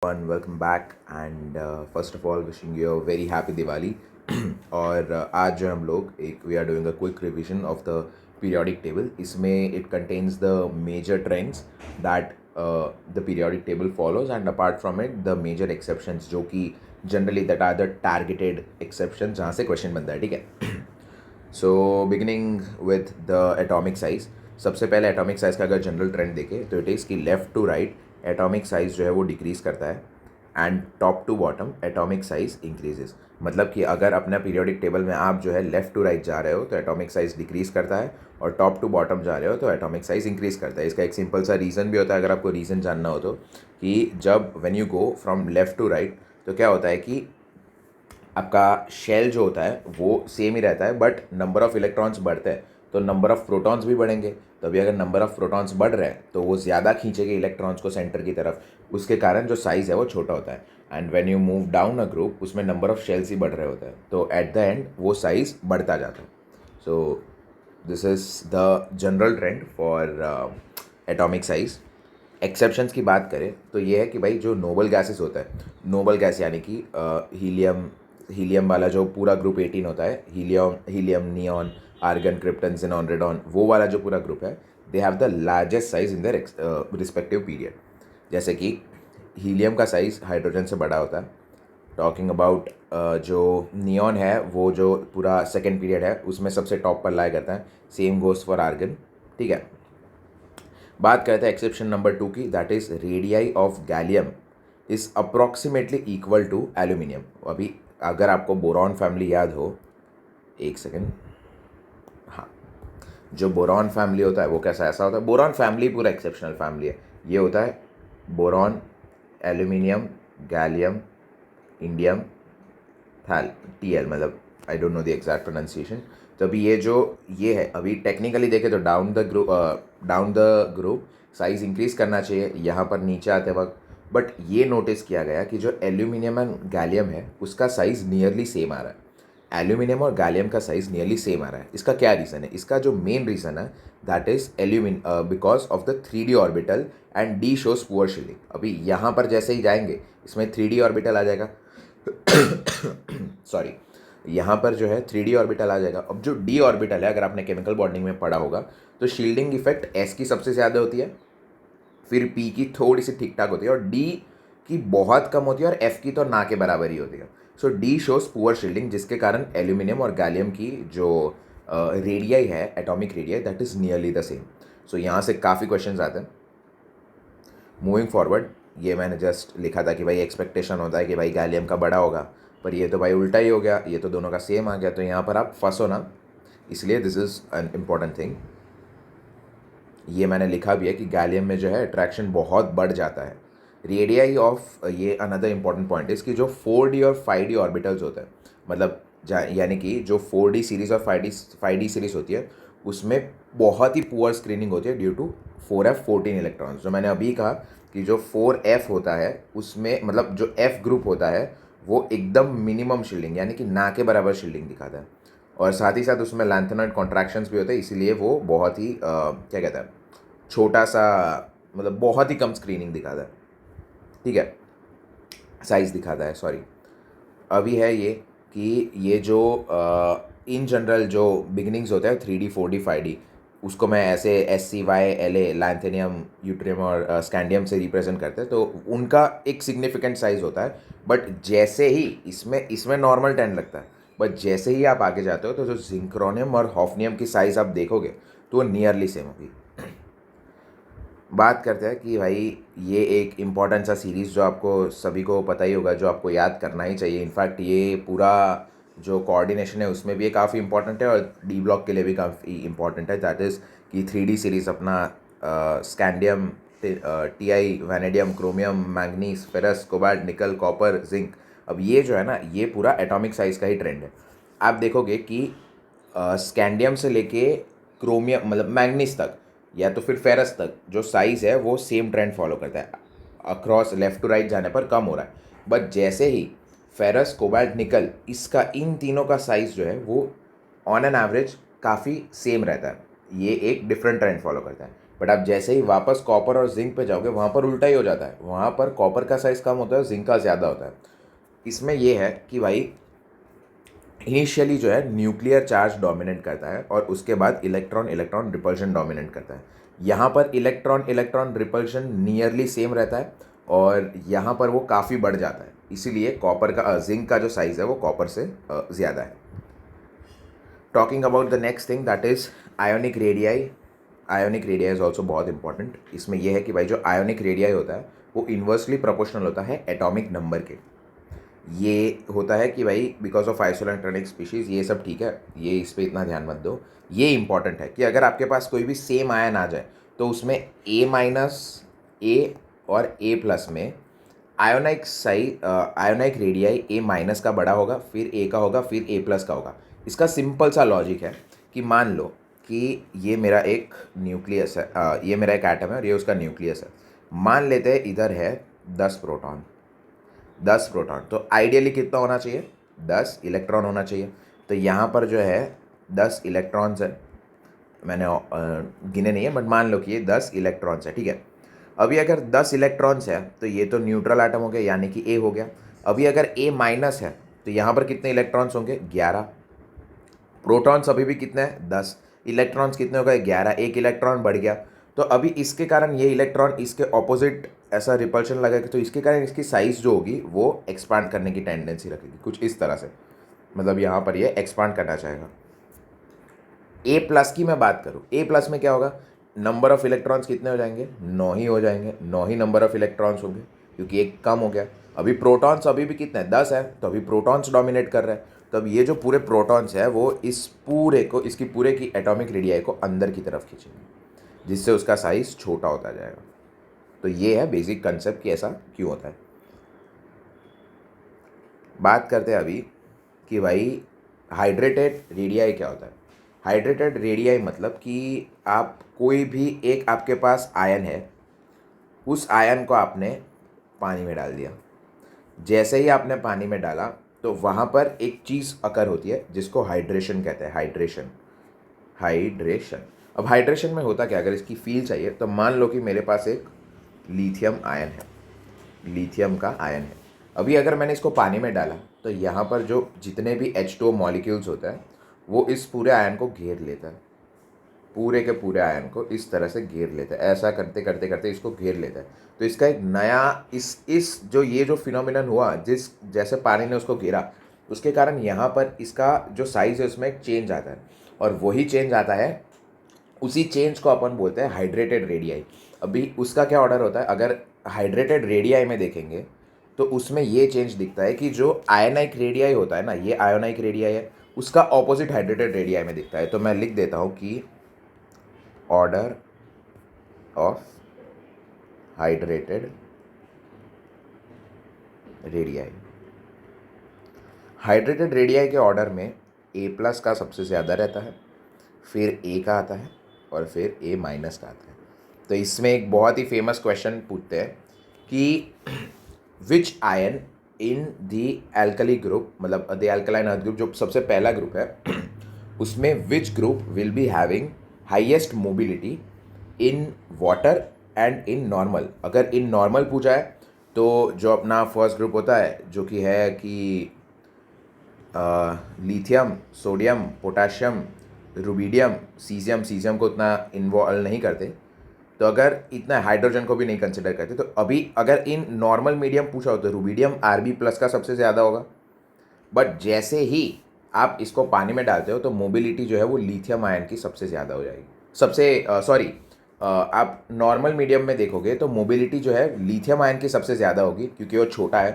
everyone, welcome back and first of all wishing you a very happy Diwali और आज जो हम लोग एक we are doing a quick revision of the periodic table. इसमें it contains the major trends that the periodic table follows and apart from it the major exceptions जो कि generally that are the targeted exception जहाँ से question बनता है. ठीक है. So beginning with the atomic size. सबसे पहले एटॉमिक साइज़ का अगर जनरल ट्रेंड देखें तो इट इज़ कि left to right atomic size जो है वो डिक्रीज़ करता है and top to bottom atomic size increases. मतलब कि अगर अपना पीरियोडिक टेबल में आप जो है लेफ़्ट टू राइट जा रहे हो तो एटॉमिक साइज़ डिक्रीज़ करता है और टॉप टू बॉटम जा रहे हो तो एटॉमिक साइज़ इंक्रीज़ करता है. इसका एक सिंपल सा रीज़न भी होता है, अगर आपको रीज़न जानना हो तो, कि जब when you go from left to right तो क्या होता है कि आपका शेल जो होता है वो सेम ही रहता है बट नंबर ऑफ़ इलेक्ट्रॉन्स बढ़ते हैं तो नंबर ऑफ़ प्रोटॉन्स भी बढ़ेंगे. तो अभी अगर नंबर ऑफ़ प्रोटॉन्स बढ़ रहे हैं तो वो ज़्यादा खींचेंगे इलेक्ट्रॉन्स को सेंटर की तरफ, उसके कारण जो साइज़ है वो छोटा होता है. And when you move down a group उसमें नंबर ऑफ़ शेल्स ही बढ़ रहे होते हैं तो एट द एंड वो साइज़ बढ़ता जाता है. So this is the general trend for atomic size. Exceptions की बात करें तो ये है कि भाई जो नोबल गैसेस होता है, नोबल गैस यानी कि हीलियम वाला जो पूरा ग्रुप 18 होता है, helium neon argon krypton xenon radon, वो वाला जो पूरा ग्रुप है, they have the largest size in their respective period. जैसे कि हीलियम का साइज़ हाइड्रोजन से बड़ा होता है. टॉकिंग अबाउट जो नियॉन है वो जो पूरा सेकेंड पीरियड है उसमें सबसे टॉप पर लाया करता है. Same goes for argon. ठीक है. बात करते हैं एक्सेप्शन नंबर 2 की, that is radii of gallium is approximately equal to aluminium. अभी अगर आपको बोरॉन फैमिली याद हो, एक सेकेंड, हाँ, जो बोरॉन फैमिली होता है वो कैसा ऐसा होता है. बोरॉन फैमिली पूरा एक्सेप्शनल फैमिली है. ये होता है बोरॉन, एल्यूमिनियम, गैलियम, इंडियम, थैल, टीएल, मतलब I don't know the exact pronunciation. तो अभी ये है, अभी टेक्निकली देखें तो down the group size increase करना चाहिए यहाँ पर नीचे आते वक्त. बट ये नोटिस किया गया कि जो एल्यूमिनियम एंड गैलियम है उसका साइज़ नियरली सेम आ रहा है. एल्यूमिनियम और गैलियम का साइज़ नियरली सेम आ रहा है. इसका क्या रीज़न है? इसका जो मेन रीज़न है that is because of the 3D orbital and D shows poor shielding. अभी यहाँ पर जैसे ही जाएंगे इसमें 3D ऑर्बिटल आ जाएगा. सॉरी, यहाँ पर जो है 3D ऑर्बिटल आ जाएगा. अब जो डी ऑर्बिटल है, अगर आपने केमिकल बॉन्डिंग में पढ़ा होगा तो शील्डिंग इफेक्ट एस की सबसे ज़्यादा होती है, फिर पी की थोड़ी सी ठीक ठाक होती है और डी की बहुत कम होती है और एफ की तो ना के बराबर ही होती है. So the shows poor shielding, जिसके कारण एल्यूमिनियम और गैलियम की जो रेडियाई है, atomic radii, that is nearly the same. So यहाँ से काफ़ी क्वेश्चन आते हैं. मूविंग फॉरवर्ड, ये मैंने जस्ट लिखा था कि भाई एक्सपेक्टेशन होता है कि भाई गैलियम का बड़ा होगा, पर ये तो भाई उल्टा ही हो गया, ये तो दोनों का सेम आ गया. तो यहाँ पर आप फंसो ना, इसलिए this is an important thing. ये मैंने लिखा भी है कि गैलियम में जो है अट्रैक्शन बहुत बढ़ जाता है. रेडियाई ऑफ, ये अनदर इंपॉर्टेंट पॉइंट इज़ कि जो 4D और 5D ऑर्बिटल्स होते हैं, मतलब यानी कि जो 4D सीरीज़ और 5D सीरीज़ होती है उसमें बहुत ही पुअर स्क्रीनिंग होती है ड्यू टू 4f14 इलेक्ट्रॉन्स. जो मैंने अभी कहा कि जो 4f होता है उसमें, मतलब जो f ग्रुप होता है वो एकदम मिनिमम शील्डिंग यानी कि ना के बराबर शील्डिंग दिखाता है. और साथ ही साथ उसमें लैंथेनॉइड कॉन्ट्रैक्शंस भी होते हैं, इसीलिए वो बहुत ही क्या कहता है, छोटा सा, मतलब बहुत ही कम स्क्रीनिंग दिखाता है. ठीक है, साइज़ दिखाता है, सॉरी. अभी है ये कि ये जो इन जनरल जो बिगिनिंग्स होते हैं 3D 4D 5D, उसको मैं ऐसे SCY LA, लैंथेनियम, यूट्रियम और स्कैंडियम से रिप्रेजेंट करते हैं, तो उनका एक सिग्निफिकेंट साइज़ होता है. बट जैसे ही इसमें नॉर्मल 10 लगता है, बट जैसे ही आप आगे जाते हो तो जो जिंक्रोनियम और हॉफनियम की साइज़ आप देखोगे तो वो नियरली सेम होगी. बात करते हैं कि भाई ये एक इम्पॉर्टेंट सा सीरीज़ जो आपको सभी को पता ही होगा, जो आपको याद करना ही चाहिए. इनफैक्ट ये पूरा जो कोऑर्डिनेशन है उसमें भी ये काफ़ी इंपॉर्टेंट है और डी ब्लॉक के लिए भी काफ़ी इंपॉर्टेंट है. दैट इज़ कि 3D सीरीज़ अपना scandium, TI, vanadium, chromium, manganese, ferrous, cobalt, निकल, कॉपर, जिंक. अब ये जो है ना, ये पूरा एटॉमिक साइज़ का ही ट्रेंड है. आप देखोगे कि स्कैंडियम से लेके क्रोमियम, मतलब मैंगनीज तक या तो फिर फेरस तक जो साइज़ है वो सेम ट्रेंड फॉलो करता है. अक्रॉस लेफ़्ट टू राइट जाने पर कम हो रहा है, बट जैसे ही फेरस, कोबाल्ट, निकल, इसका इन तीनों का साइज़ जो है वो ऑन एन एवरेज काफ़ी सेम रहता है. ये एक डिफरेंट ट्रेंड फॉलो करता है. बट आप जैसे ही वापस कॉपर और जिंक पे जाओगे वहाँ पर उल्टा ही हो जाता है, वहाँ पर कॉपर का साइज़ कम होता है, जिंक का ज़्यादा होता है। इसमें ये है कि भाई इनिशियली जो है न्यूक्लियर चार्ज डोमिनेट करता है और उसके बाद इलेक्ट्रॉन इलेक्ट्रॉन रिपल्शन डोमिनेट करता है। यहाँ पर electron electron repulsion nearly same रहता है और यहाँ पर वो काफ़ी बढ़ जाता है, इसीलिए कॉपर का जिंक का जो साइज़ है वो कॉपर से ज़्यादा है। Talking about the next thing that is ionic radii. Ionic radii is also बहुत इंपॉर्टेंट। इसमें यह है कि भाई जो आयोनिक रेडियाई होता है वो इन्वर्सली प्रोपोर्शनल होता है एटॉमिक नंबर के। ये होता है कि भाई बिकॉज ऑफ आइसोइलेक्ट्रॉनिक स्पीशीज़, ये सब ठीक है, ये इस पर इतना ध्यान मत दो। ये इंपॉर्टेंट है कि अगर आपके पास कोई भी सेम आयन आ जाए तो उसमें ए माइनस ए और ए प्लस में आयोनाइक रेडियाई ए माइनस का बड़ा होगा, फिर ए का होगा, फिर ए प्लस का होगा। इसका सिंपल सा लॉजिक है कि मान लो कि ये मेरा एक न्यूक्लियस है, ये मेरा एक एटम है और ये उसका न्यूक्लियस है। मान लेते हैं इधर है 10 प्रोटॉन, तो आइडियली कितना होना चाहिए, 10 इलेक्ट्रॉन होना चाहिए। तो यहाँ पर जो है 10 इलेक्ट्रॉन्स है, मैंने गिने नहीं है बट मान लो कि ये 10 इलेक्ट्रॉन्स है, ठीक है। अभी अगर 10 इलेक्ट्रॉन्स है तो ये तो न्यूट्रल एटम हो गया, यानी कि ए हो गया। अभी अगर ए माइनस है तो यहाँ पर कितने इलेक्ट्रॉन्स होंगे, 11। प्रोटॉन्स अभी भी कितने हैं, 10। इलेक्ट्रॉन्स कितने हो गए, 11। एक इलेक्ट्रॉन बढ़ गया, तो अभी इसके कारण ये इलेक्ट्रॉन इसके ऑपोजिट ऐसा रिपल्शन लगेगा, तो इसके कारण इसकी साइज़ जो होगी वो एक्सपांड करने की टेंडेंसी रखेगी, कुछ इस तरह से। मतलब यहाँ पर ये एक्सपांड करना चाहेगा। ए प्लस की मैं बात करूँ, ए प्लस में क्या होगा, नंबर ऑफ इलेक्ट्रॉन्स कितने हो जाएंगे, 9 ही हो जाएंगे। 9 ही नंबर ऑफ इलेक्ट्रॉन्स होंगे क्योंकि एक कम हो गया। अभी प्रोटॉन्स अभी भी कितने हैं, 10 है, तो अभी प्रोटॉन्स डोमिनेट कर रहे हैं। तो अब ये जो पूरे प्रोटॉन्स है वो इस पूरे को, इसकी पूरे की एटॉमिक रेडियाई को अंदर की तरफ खींचेंगे, जिससे उसका साइज छोटा होता जाएगा। तो ये है बेसिक कंसेप्ट कि ऐसा क्यों होता है। बात करते हैं अभी कि भाई हाइड्रेटेड रेडियाई क्या होता है। हाइड्रेटेड रेडियाई मतलब कि आप कोई भी एक, आपके पास आयन है, उस आयन को आपने पानी में डाल दिया। जैसे ही आपने पानी में डाला तो वहाँ पर एक चीज़ अकर होती है जिसको हाइड्रेशन कहते हैं। Hydration, hydration. अब हाइड्रेशन में होता क्या, अगर इसकी फील चाहिए तो मान लो कि मेरे पास एक लिथियम आयन है, लिथियम का आयन है। अभी अगर मैंने इसको पानी में डाला तो यहाँ पर जो जितने भी H2O मॉलिक्यूल्स होते हैं वो इस पूरे आयन को घेर लेता है, पूरे के पूरे आयन को इस तरह से घेर लेता है। ऐसा करते करते करते इसको घेर लेता है। तो इसका एक नया इस जो ये जो फिनोमिनन हुआ, जिस जैसे पानी ने उसको घेरा, उसके कारण यहाँ पर इसका जो साइज़ है उसमें एक चेंज आता है, और वही चेंज आता है, उसी चेंज को अपन बोलते हैं हाइड्रेटेड रेडियाई। अभी उसका क्या ऑर्डर होता है, अगर हाइड्रेटेड रेडियाई में देखेंगे तो उसमें ये चेंज दिखता है कि जो आयनाइक रेडियाई होता है ना, ये आयोनाइक रेडियाई है, उसका ऑपोजिट हाइड्रेटेड रेडियाई में दिखता है। तो मैं लिख देता हूँ कि order of hydrated radii. Hydrated radii के ऑर्डर में ए प्लस का सबसे ज़्यादा रहता है, फिर ए का आता है और फिर ए माइनस का आता है। तो इसमें एक बहुत ही फेमस क्वेश्चन पूछते हैं कि विच आयन इन दी एल्कली ग्रुप, मतलब द एल्कलाइन अर्थ ग्रुप जो सबसे पहला ग्रुप है उसमें which group will be having highest mobility in water and in normal. अगर इन नॉर्मल पूछा है तो जो अपना फर्स्ट ग्रुप होता है जो कि है कि lithium, sodium, potassium, rubidium, caesium को उतना इन्वॉल्व नहीं करते, तो अगर इतना हाइड्रोजन को भी नहीं कंसिडर करते। तो अभी अगर इन नॉर्मल मीडियम पूछा हो तो रुबिडियम आरबी प्लस का सबसे ज़्यादा होगा। बट जैसे ही आप इसको पानी में डालते हो तो मोबिलिटी जो है वो लिथियम आयन की सबसे ज़्यादा हो जाएगी। आप नॉर्मल मीडियम में देखोगे तो मोबिलिटी जो है लिथियम आयन की सबसे ज़्यादा होगी क्योंकि वो छोटा है।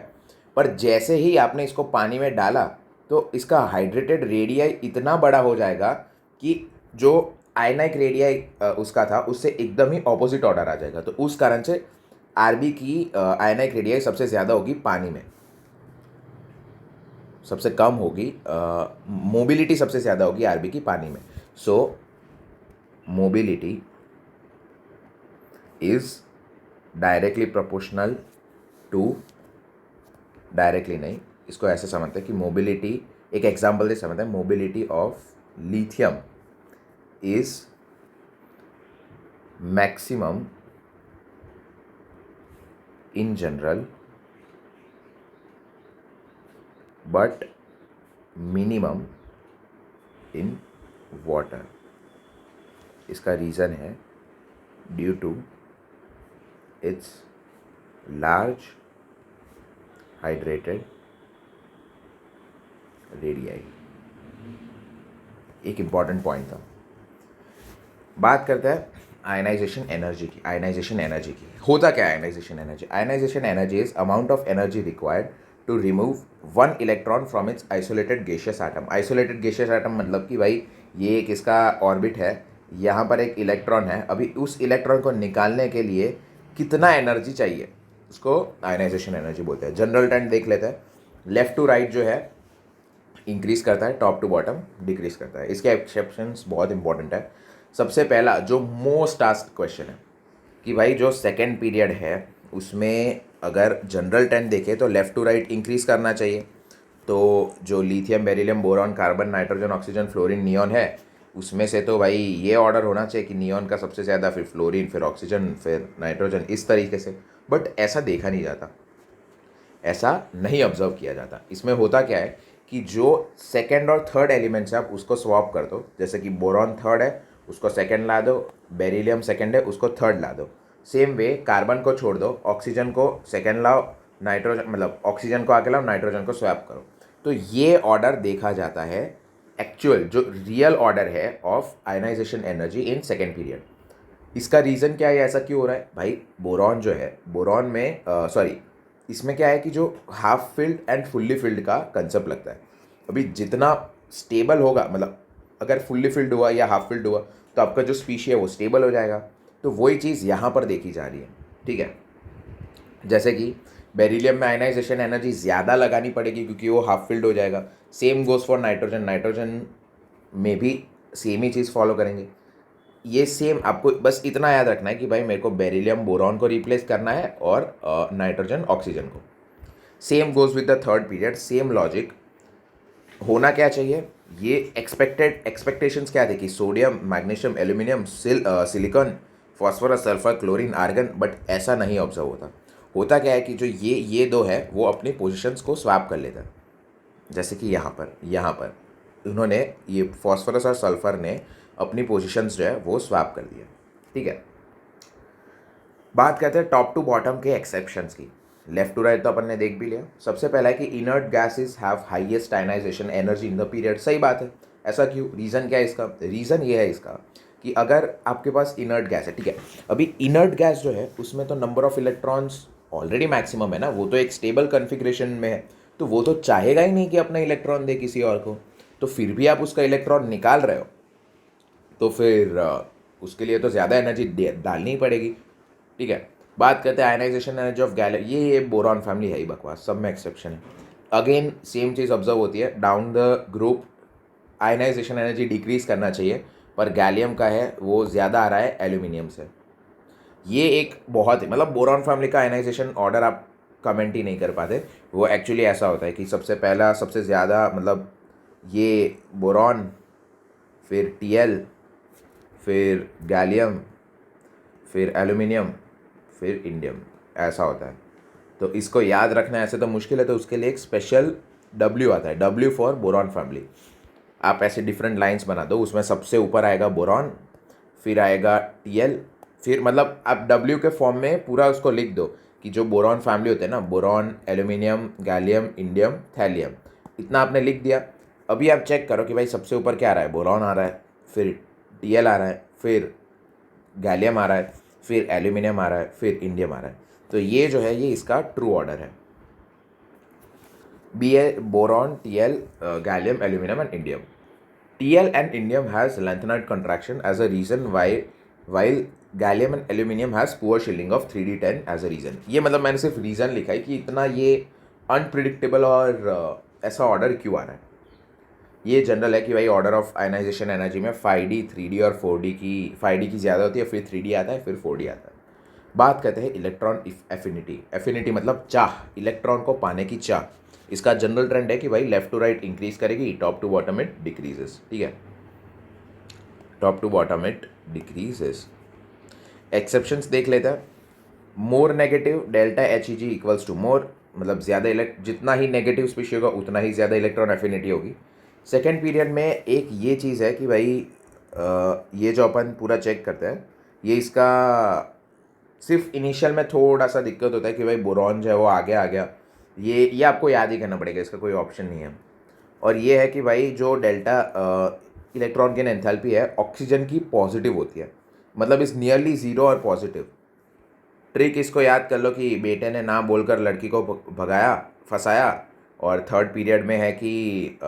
पर जैसे ही आपने इसको पानी में डाला तो इसका हाइड्रेटेड रेडियाई इतना बड़ा हो जाएगा कि जो आयनाइक रेडियाई उसका था उससे एकदम ही ऑपोजिट ऑर्डर आ जाएगा। तो उस कारण से आरबी की आयनाइक रेडियाई सबसे ज़्यादा होगी पानी में, सबसे कम होगी, मोबिलिटी सबसे ज़्यादा होगी आरबी की पानी में। So mobility is directly proportional to, directly नहीं, इसको ऐसे समझते हैं कि मोबिलिटी, एक एग्जाम्पल से समझते हैं, mobility of lithium is maximum in general but minimum in water. इसका रीज़न है due to its large hydrated radii. एक इम्पॉर्टेंट पॉइंट था. बात करते हैं आयनाइजेशन एनर्जी की. आयनाइजेशन एनर्जी की होता क्या है ionisation energy? Ionisation energy is amount of energy required to remove one electron from its isolated gaseous atom. Isolated gaseous atom मतलब कि भाई ये एक इसका ऑर्बिट है, यहाँ पर एक इलेक्ट्रॉन है, अभी उस इलेक्ट्रॉन को निकालने के लिए कितना एनर्जी चाहिए, उसको आयनाइजेशन एनर्जी बोलते हैं. जनरल ट्रेंड देख लेते हैं. लेफ्ट टू राइट जो है इंक्रीज करता है, टॉप टू बॉटम डिक्रीज करता है. इसके एक्सेप्शंस बहुत इंपॉर्टेंट है. सबसे पहला जो मोस्ट आस्क्ड क्वेश्चन है कि भाई जो सेकेंड पीरियड है उसमें अगर जनरल ट्रेंड देखें तो लेफ़्ट टू राइट इंक्रीज़ करना चाहिए. तो जो lithium beryllium boron carbon nitrogen oxygen fluorine neon है उसमें से तो भाई ये ऑर्डर होना चाहिए कि नियॉन का सबसे ज़्यादा, फिर फ्लोरीन, फिर ऑक्सीजन, फिर नाइट्रोजन, इस तरीके से. बट ऐसा देखा नहीं जाता, ऐसा नहीं ऑब्जर्व किया जाता. इसमें होता क्या है कि जो सेकेंड और थर्ड एलिमेंट्स है आप उसको स्वैप कर दो. जैसे कि बोरॉन थर्ड है उसको सेकेंड ला दो, बेरिलियम सेकेंड है उसको थर्ड ला दो. सेम वे कार्बन को छोड़ दो, ऑक्सीजन को सेकेंड लाओ, नाइट्रोजन मतलब ऑक्सीजन को आगे लाओ, नाइट्रोजन को स्वैप करो. तो ये ऑर्डर देखा जाता है, एक्चुअल जो रियल ऑर्डर है of ionisation energy in second period. इसका रीज़न क्या है, ऐसा क्यों हो रहा है भाई? बोरॉन जो है, बोरॉन में इसमें क्या है कि जो half filled and fully filled का कंसेप्ट लगता है. अभी जितना स्टेबल होगा, मतलब अगर फुल्ली फिल्ड हुआ या हाफ फिल्ड हुआ तो आपका जो स्पीशी है वो स्टेबल हो जाएगा. तो वही चीज़ यहाँ पर देखी जा रही है. ठीक है, जैसे कि बेरिलियम में आयनाइजेशन एनर्जी ज़्यादा लगानी पड़ेगी क्योंकि वो हाफ फिल्ड हो जाएगा. Same goes for nitrogen. Nitrogen में भी सेम ही चीज़ फॉलो करेंगे. ये सेम आपको बस इतना याद रखना है कि भाई मेरे को बेरिलियम बोरॉन को रिप्लेस करना है और नाइट्रोजन ऑक्सीजन को. Same goes with the third period, same logic. होना क्या चाहिए, ये एक्सपेक्टेशंस क्या थे कि sodium, magnesium, aluminium, silicon, phosphorus, sulphur, chlorine, argon. But ऐसा नहीं ऑब्जर्व होता. होता क्या है कि जो ये दो है वो अपनी पोजीशंस को स्वैप कर लेता है. जैसे कि यहाँ पर उन्होंने ये फॉस्फोरस और सल्फर ने अपनी पोजीशंस जो है वो स्वैप कर दिया. ठीक है, बात करते हैं टॉप टू बॉटम के एक्सेप्शंस की. लेफ्ट टू राइट तो अपन ने देख भी लिया. सबसे पहला है कि inert gases have highest ionisation energy in the period. सही बात है. ऐसा क्यों? रीज़न क्या है इसका? रीज़न ये है इसका कि अगर आपके पास इनर्ट गैस है, ठीक है, अभी इनर्ट गैस जो है उसमें तो number of electrons already maximum है ना, वो तो एक स्टेबल कन्फिग्रेशन में है, तो वो तो चाहेगा ही नहीं कि अपना इलेक्ट्रॉन दे किसी और को. तो फिर भी आप उसका इलेक्ट्रॉन निकाल रहे हो तो फिर उसके लिए तो ज़्यादा एनर्जी डालनी ही पड़ेगी. ठीक है, बात करते हैं आयनाइजेशन एनर्जी ऑफ गैलियम. ये बोरॉन फैमिली है ही बकवास, सब में एक्सेप्शन है. अगेन सेम चीज़ ऑब्जर्व होती है. Down the group ionisation energy decrease करना चाहिए, पर गैलियम का है वो ज़्यादा आ रहा है एल्यूमिनियम से. ये एक बहुत ही मतलब बोरॉन फैमिली का आयनाइजेशन ऑर्डर आप कमेंट ही नहीं कर पाते. वो एक्चुअली ऐसा होता है कि सबसे पहला सबसे ज़्यादा मतलब ये बोरॉन, फिर Tl, फिर गैलियम, फिर एल्यूमिनियम, फिर इंडियम, ऐसा होता है. तो इसको याद रखना ऐसे तो मुश्किल है, तो उसके लिए एक स्पेशल W आता है, W फॉर बोरॉन फैमिली. आप ऐसे डिफरेंट लाइंस बना दो, उसमें सबसे ऊपर आएगा बोरॉन, फिर आएगा Tl, फिर मतलब आप W के फॉर्म में पूरा उसको लिख दो कि जो बोरॉन फैमिली होते हैं ना, boron, aluminium, gallium, indium, thallium, इतना आपने लिख दिया. अभी आप चेक करो कि भाई सबसे ऊपर क्या आ रहा है, बोरॉन आ रहा है, फिर Tl आ रहा है, फिर गैलियम आ रहा है, फिर एल्यूमिनियम आ रहा है, फिर इंडियम आ रहा है. तो ये जो है ये इसका ट्रू ऑर्डर है. B A boron, Tl, gallium, aluminium and indium. Tl and indium has lanthanide contraction as a reason why, while gallium and aluminium has poor shielding of 3d10 as a reason. ये मतलब मैंने सिर्फ reason लिखा है कि इतना ये unpredictable और ऐसा ऑर्डर क्यों आ रहा है. ये जनरल है कि भाई ऑर्डर ऑफ आयनाइजेशन एनर्जी में 5D, 3D और 4D की, 5D की ज़्यादा होती है, फिर 3D आता है, फिर 4D आता है. बात करते हैं इलेक्ट्रॉन एफिनिटी. एफिनिटी मतलब चाह, इलेक्ट्रॉन को पाने की चाह. इसका जनरल ट्रेंड है कि भाई लेफ्ट टू राइट इंक्रीज करेगी, top to bottom it decreases. ठीक है, top to bottom it decreases. Exceptions देख लेते हैं। More negative delta H E G equals to more, मतलब ज़्यादा जितना ही नेगेटिव स्पीशी होगा उतना ही ज़्यादा इलेक्ट्रॉन एफिनिटी होगी। सेकेंड पीरियड में एक ये चीज़ है कि भाई ये जो अपन पूरा चेक करते हैं, ये इसका सिर्फ इनिशियल में थोड़ा सा दिक्कत होता है कि भाई बोरॉन जो है वो आगे आ गया। ये आपको याद ही करना पड़ेगा, इसका कोई ऑप्शन नहीं है। और ये है कि भाई जो डेल्टा इलेक्ट्रॉन की एंथैल्पी है ऑक्सीजन की पॉजिटिव होती है, मतलब इस नियरली ज़ीरो और पॉजिटिव। ट्रिक इसको याद कर लो कि बेटे ने ना बोलकर लड़की को भगाया, फंसाया। और थर्ड पीरियड में है कि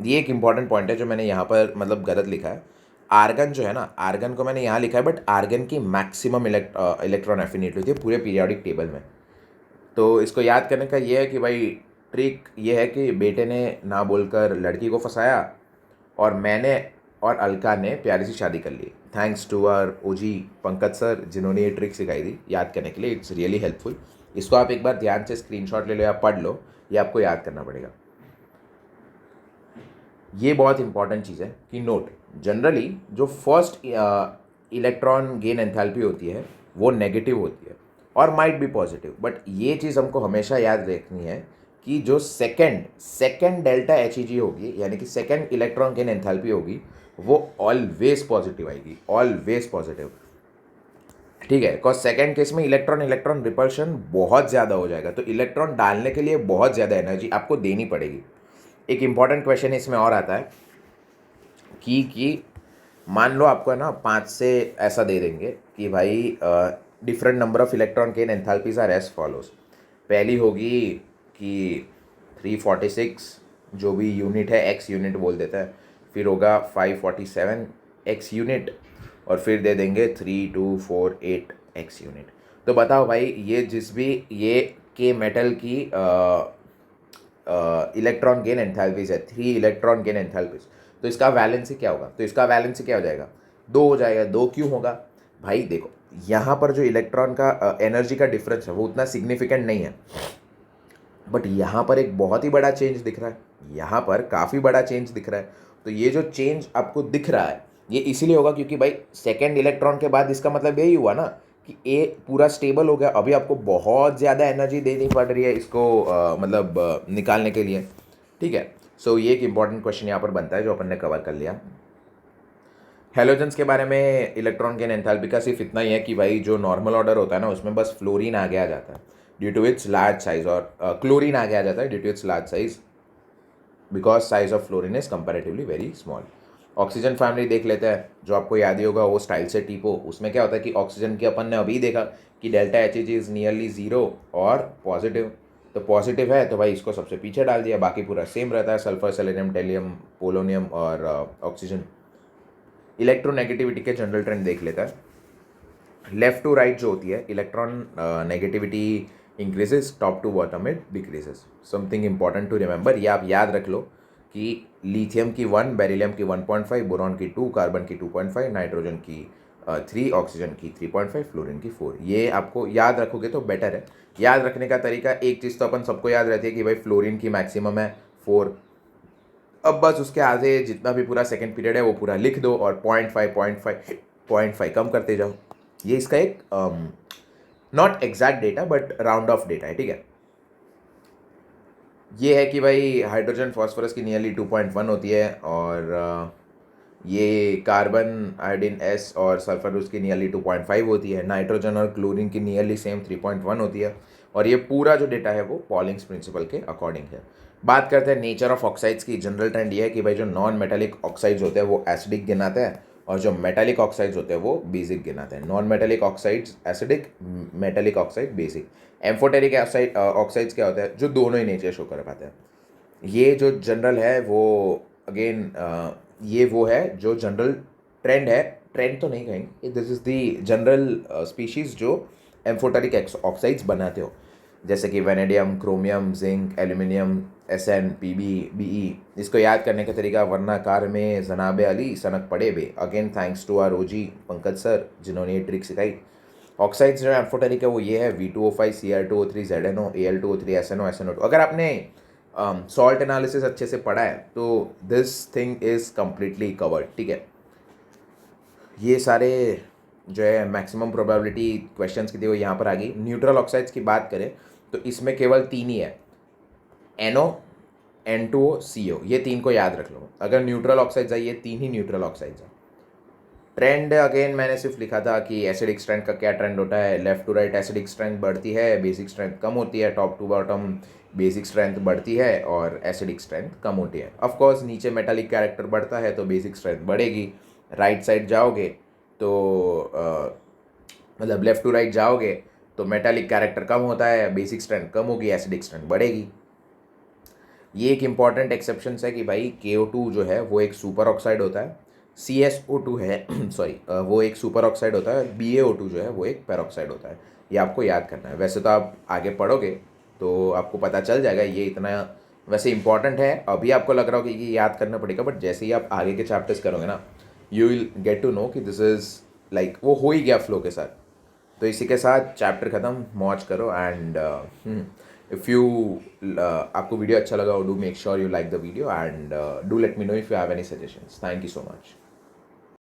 ये एक इम्पॉर्टेंट पॉइंट है जो मैंने यहाँ पर मतलब गलत लिखा है। आर्गन जो है ना, आर्गन को मैंने यहाँ लिखा है, बट आर्गन की मैक्सिमम इलेक्ट्रॉन एफिनिटी होती है पूरे पीरियोडिक टेबल में। तो इसको याद करने का ये है कि भाई ट्रिक ये है कि बेटे ने ना बोलकर लड़की को फंसाया और मैंने और अलका ने प्यारी सी शादी कर ली। Thanks to our OG Pankaj sir जिन्होंने ये ट्रिक सिखाई थी याद करने के लिए। It's really helpful. इसको आप एक बार ध्यान से स्क्रीनशॉट ले लो या पढ़ लो, ये आपको याद करना पड़ेगा। ये बहुत इंपॉर्टेंट चीज़ है कि नोट, जनरली जो फर्स्ट इलेक्ट्रॉन गेन एंथैल्पी होती है वो नेगेटिव होती है और माइट बी पॉजिटिव, बट ये चीज़ हमको हमेशा याद रखनी है कि जो सेकेंड डेल्टा एच ई जी होगी, यानी कि सेकेंड इलेक्ट्रॉन गेन एंथैल्पी होगी, वो ऑलवेज पॉजिटिव आएगी, ऑलवेज पॉजिटिव। ठीक है, बिकॉज सेकेंड केस में इलेक्ट्रॉन इलेक्ट्रॉन रिपल्शन बहुत ज़्यादा हो जाएगा, तो इलेक्ट्रॉन डालने के लिए बहुत ज़्यादा एनर्जी आपको देनी पड़ेगी। एक इम्पॉर्टेंट क्वेश्चन इसमें और आता है कि मान लो आपको है ना 5 से ऐसा दे देंगे कि भाई डिफरेंट नंबर ऑफ इलेक्ट्रॉन के एंथैल्पीज आर एज फॉलोज। पहली होगी कि 346 जो भी यूनिट है एक्स यूनिट बोल देता है, फिर होगा 547 एक्स यूनिट, और फिर दे देंगे 3248 एक्स यूनिट। तो बताओ भाई ये जिस भी ये के मेटल की इलेक्ट्रॉन गेन एंथैल्पीज है, 3 इलेक्ट्रॉन गेन एंथैल्पीज, तो इसका वैलेंसी क्या होगा? तो इसका वैलेंसी क्या हो जाएगा? 2 हो जाएगा। 2 क्यों होगा भाई? देखो यहाँ पर जो इलेक्ट्रॉन का एनर्जी का डिफरेंस है वो उतना सिग्निफिकेंट नहीं है, बट यहाँ पर एक बहुत ही बड़ा चेंज दिख रहा है, यहाँ पर काफ़ी बड़ा चेंज दिख रहा है। तो ये जो चेंज आपको दिख रहा है ये इसीलिए होगा क्योंकि भाई सेकेंड इलेक्ट्रॉन के बाद इसका मतलब यही हुआ ना कि ए पूरा स्टेबल हो गया। अभी आपको बहुत ज़्यादा एनर्जी देनी पड़ रही है इसको निकालने के लिए। ठीक है, सो ये एक इंपॉर्टेंट क्वेश्चन यहाँ पर बनता है जो अपन ने कवर कर लिया। हेलोजन्स के बारे में इलेक्ट्रॉन गेन एंथैल्पी का सिर्फ इतना ही है कि भाई जो नॉर्मल ऑर्डर होता है ना उसमें बस फ्लोरीन आगे आ जाता है due to its large size, और क्लोरीन आगे आ जाता है due to its large size, because size of fluorine is comparatively very small. Oxygen family देख लेते हैं, जो आपको याद ही होगा वो स्टाइल से टीपो। उसमें क्या होता है कि ऑक्सीजन की अपन ने अभी देखा कि delta H E G is nearly zero और पॉजिटिव। तो पॉजिटिव है तो भाई इसको सबसे पीछे डाल दिया, बाकी पूरा सेम रहता है, सल्फर सेलेनियम टेलियम पोलोनियम और ऑक्सीजन। इलेक्ट्रोनेगेटिविटी के जनरल ट्रेंड देख लेता है। लेफ्ट टू राइट जो होती है electron negativity increases, top to bottom it decreases. Something important to remember, ये आप याद रख लो कि लिथियम की 1, बेरिलियम की 1.5, बोरॉन की 2, कार्बन की 2.5, नाइट्रोजन की 3, ऑक्सीजन की 3.5, फ्लोरीन की 4। ये आपको याद रखोगे तो बेटर है। याद रखने का तरीका, एक चीज़ तो अपन सबको याद रहती है कि भाई फ्लोरीन की मैक्सिमम है 4। अब बस उसके आगे जितना भी पूरा सेकेंड पीरियड है वो पूरा लिख दो और 0.5 कम करते जाओ। ये इसका एक not exact data but round of data है। ठीक है, ये है कि भाई हाइड्रोजन फॉस्फोरस की नियरली 2.1 होती है, और ये कार्बन आयोडीन एस और सल्फर उसकी नियरली 2.5 होती है। नाइट्रोजन और क्लोरीन की नियरली सेम 3.1 होती है। और ये पूरा जो डेटा है वो पॉलिंग्स प्रिंसिपल के अकॉर्डिंग है। बात करते हैं नेचर ऑफ ऑक्साइड्स की। जनरल ट्रेंड ये है कि भाई जो नॉन मेटेलिक ऑक्साइड्स होते हैं वो एसिडिक गिनाते हैं, और जो मेटेलिक ऑक्साइड्स होते हैं वो बेसिक गिनाते हैं। Non metallic oxides acidic, metallic oxide basic. Amphoteric oxides क्या होता है? जो दोनों ही नेचर शो कर पाते हैं। ये जो जनरल है वो अगेन ये वो है जो जनरल ट्रेंड है, ट्रेंड तो नहीं कहेंगे, this is the general species जो एम्फोटेरिक ऑक्साइड्स बनाते हो, जैसे कि vanadium, chromium, zinc, aluminium, S N, P B, B E. इसको याद करने का तरीका, वरना कार में जनाबे अली सनक पड़े बे। Again thanks to our OG Pankaj sir जिन्होंने ये ट्रिक सिखाई। ऑक्साइड्स जो एम्फोटेरिक है वो ये है V2O5, Cr2O3, ZNO, Al2O3, SNO, SNO2। अगर आपने सॉल्ट एनालिसिस अच्छे से पढ़ा है तो this thing is completely covered. ठीक है, ये सारे जो है मैक्सिमम प्रोबेबिलिटी क्वेश्चंस की थी वो यहाँ पर आ गई। न्यूट्रल ऑक्साइड्स की बात करें तो इसमें केवल 3 ही है, NO, N2O, CO, ये 3 को याद रख लो। अगर न्यूट्रल ऑक्साइड्स आई, ये 3 ही न्यूट्रल ऑक्साइड्स हैं। ट्रेंड अगेन मैंने सिर्फ लिखा था कि एसिडिक स्ट्रेंथ का क्या ट्रेंड होता है। Left to right acidic strength बढ़ती है, बेसिक स्ट्रेंथ कम होती है। Top to bottom basic strength बढ़ती है और एसिडिक स्ट्रेंथ कम होती है। ऑफ कोर्स नीचे मेटालिक कैरेक्टर बढ़ता है तो बेसिक स्ट्रेंथ बढ़ेगी। राइट साइड जाओगे तो मतलब लेफ्ट टू राइट जाओगे तो मेटालिक कैरेक्टर कम होता है, बेसिक स्ट्रेंथ कम होगी, एसिडिक स्ट्रेंथ बढ़ेगी। ये एक इम्पॉर्टेंट एक्सेप्शन है कि भाई KO2 जो है वो एक सुपर ऑक्साइड होता है, CSO2 है सॉरी वो एक सुपर ऑक्साइड होता है, BaO2 जो है वो एक पेरोक्साइड होता है। ये आपको याद करना है। वैसे तो आप आगे पढ़ोगे तो आपको पता चल जाएगा, ये इतना वैसे इंपॉर्टेंट है। अभी आपको लग रहा हो कि ये याद करना पड़ेगा, बट जैसे ही आप आगे के चैप्टर्स करोगे ना, you will get to know कि दिस इज़ लाइक वो हो ही गया फ्लो के साथ। तो इसी के साथ चैप्टर ख़त्म, मौज करो। एंड इफ़ यू आपको वीडियो अच्छा लगा, do make sure you like the video and do let me know if you have any suggestions. Thank you so much.